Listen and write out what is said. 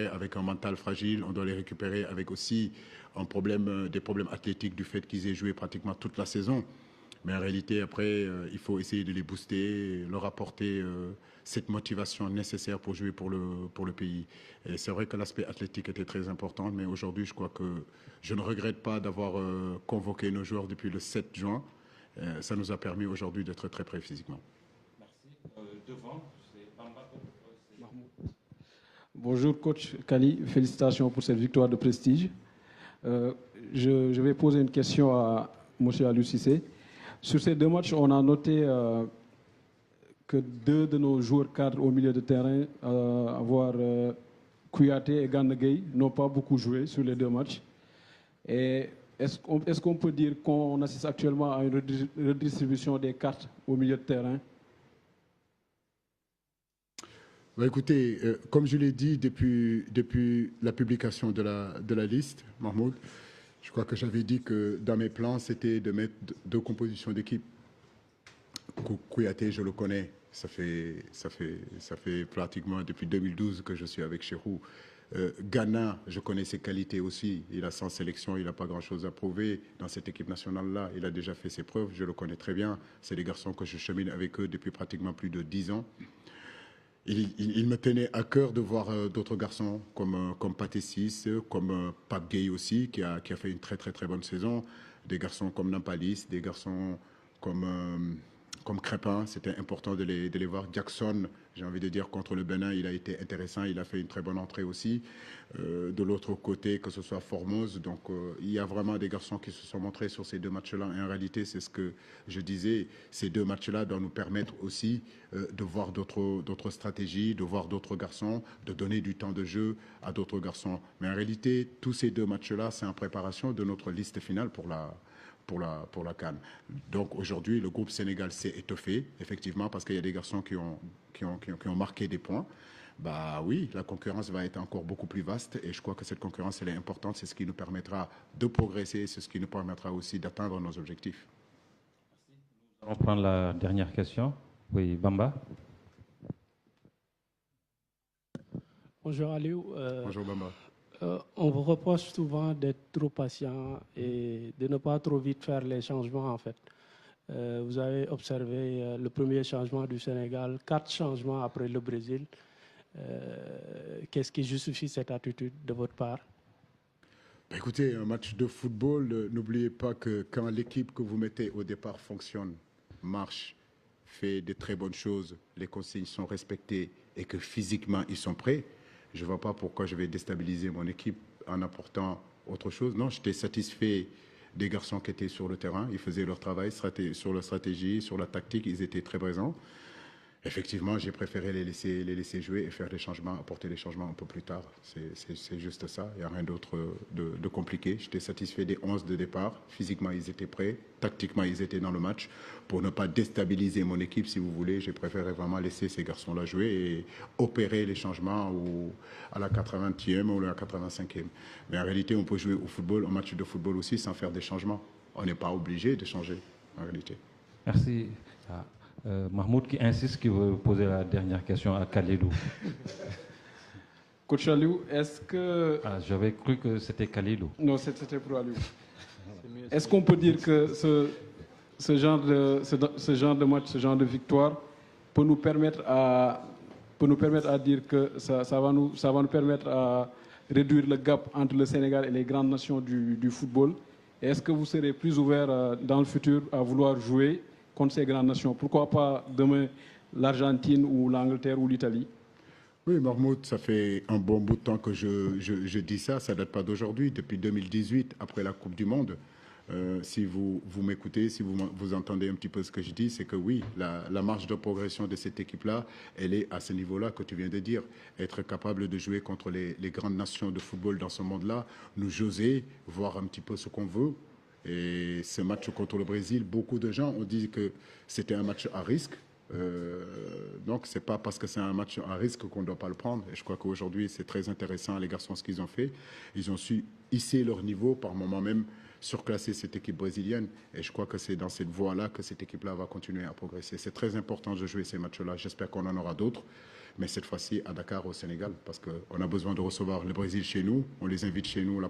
avec un mental fragile, on doit les récupérer avec aussi des problèmes athlétiques du fait qu'ils aient joué pratiquement toute la saison. Mais en réalité, après, il faut essayer de les booster, leur apporter cette motivation nécessaire pour jouer pour le pays. Et c'est vrai que l'aspect athlétique était très important, mais aujourd'hui, je crois que je ne regrette pas d'avoir convoqué nos joueurs depuis le 7 juin. Ça nous a permis aujourd'hui d'être très prêts physiquement. Merci. Devant, c'est Bamba. Bonjour coach Kali, félicitations pour cette victoire de prestige. Je vais poser une question à M. Aliou Cissé. Sur ces deux matchs, on a noté que deux de nos joueurs cadres au milieu de terrain, à voir Kouyaté et Gana Gueye, n'ont pas beaucoup joué sur les deux matchs. Et est-ce qu'on peut dire qu'on assiste actuellement à une redistribution des cartes au milieu de terrain? Bah écoutez, comme je l'ai dit depuis la publication de la liste, Mahmoud, je crois que j'avais dit que dans mes plans, c'était de mettre deux compositions d'équipe. Kouyaté, je le connais. Ça fait pratiquement depuis 2012 que je suis avec Cheikhou. Gana, je connais ses qualités aussi. Il a 100 sélections, il n'a pas grand-chose à prouver dans cette équipe nationale-là. Il a déjà fait ses preuves, je le connais très bien. C'est des garçons que je chemine avec eux depuis pratiquement plus de 10 ans. Il me tenait à cœur de voir d'autres garçons comme Pathé Ciss, comme Pape Gueye aussi, qui a fait une très très très bonne saison. Des garçons comme Nampalis, des garçons comme Crépin. C'était important de les voir. Jackson, j'ai envie de dire, contre le Bénin, il a été intéressant. Il a fait une très bonne entrée aussi. De l'autre côté, que ce soit Formose. Donc, il y a vraiment des garçons qui se sont montrés sur ces deux matchs-là. Et en réalité, c'est ce que je disais. Ces deux matchs-là doivent nous permettre aussi de voir d'autres stratégies, de voir d'autres garçons, de donner du temps de jeu à d'autres garçons. Mais en réalité, tous ces deux matchs-là, c'est en préparation de notre liste finale pour la CAN. Donc aujourd'hui, le groupe Sénégal s'est étoffé, effectivement, parce qu'il y a des garçons qui ont marqué des points. Bah oui, la concurrence va être encore beaucoup plus vaste et je crois que cette concurrence, elle est importante. C'est ce qui nous permettra de progresser, c'est ce qui nous permettra aussi d'atteindre nos objectifs. On prend la dernière question. Oui, Bamba. Bonjour Aliou. Bonjour Bamba. On vous reproche souvent d'être trop patient et de ne pas trop vite faire les changements en fait. Vous avez observé le premier changement du Sénégal, 4 changements après le Brésil. Qu'est-ce qui justifie cette attitude de votre part? Bah écoutez, un match de football, n'oubliez pas que quand l'équipe que vous mettez au départ fonctionne, marche, fait de très bonnes choses, les consignes sont respectées et que physiquement ils sont prêts, je ne vois pas pourquoi je vais déstabiliser mon équipe en apportant autre chose. Non, j'étais satisfait des garçons qui étaient sur le terrain. Ils faisaient leur travail sur la stratégie, sur la tactique. Ils étaient très présents. Effectivement, j'ai préféré les laisser jouer et faire des changements, apporter des changements un peu plus tard. C'est juste ça. Il n'y a rien d'autre de compliqué. J'étais satisfait des 11 de départ. Physiquement, ils étaient prêts. Tactiquement, ils étaient dans le match. Pour ne pas déstabiliser mon équipe, si vous voulez, j'ai préféré vraiment laisser ces garçons-là jouer et opérer les changements à la 80e ou à la 85e. Mais en réalité, on peut jouer au football, un match de football aussi, sans faire des changements. On n'est pas obligé de changer, en réalité. Merci. Mahmoud qui insiste, qui veut poser la dernière question à Khalilou. Coach Aliou, est-ce que... Ah, j'avais cru que c'était Khalilou. Non, c'était pour Aliou. Est-ce qu'on peut dire que ce genre de match, ce genre de victoire peut nous permettre à dire que ça va nous permettre à réduire le gap entre le Sénégal et les grandes nations du football? Est-ce que vous serez plus ouvert dans le futur à vouloir jouer contre ces grandes nations? Pourquoi pas demain l'Argentine ou l'Angleterre ou l'Italie? Oui, Mahmoud, ça fait un bon bout de temps que je dis ça. Ça ne date pas d'aujourd'hui. Depuis 2018, après la Coupe du Monde, si vous m'écoutez, si vous entendez un petit peu ce que je dis, c'est que oui, la marge de progression de cette équipe-là, elle est à ce niveau-là que tu viens de dire. Être capable de jouer contre les grandes nations de football dans ce monde-là, nous oser voir un petit peu ce qu'on veut. Et ce match contre le Brésil, beaucoup de gens ont dit que c'était un match à risque. Donc, ce n'est pas parce que c'est un match à risque qu'on ne doit pas le prendre. Et je crois qu'aujourd'hui, c'est très intéressant, les garçons, ce qu'ils ont fait. Ils ont su hisser leur niveau, par moment même surclasser cette équipe brésilienne. Et je crois que c'est dans cette voie-là que cette équipe-là va continuer à progresser. C'est très important de jouer ces matchs-là. J'espère qu'on en aura d'autres. mais cette fois-ci à Dakar, au Sénégal, parce qu'on a besoin de recevoir le Brésil chez nous, on les invite chez nous.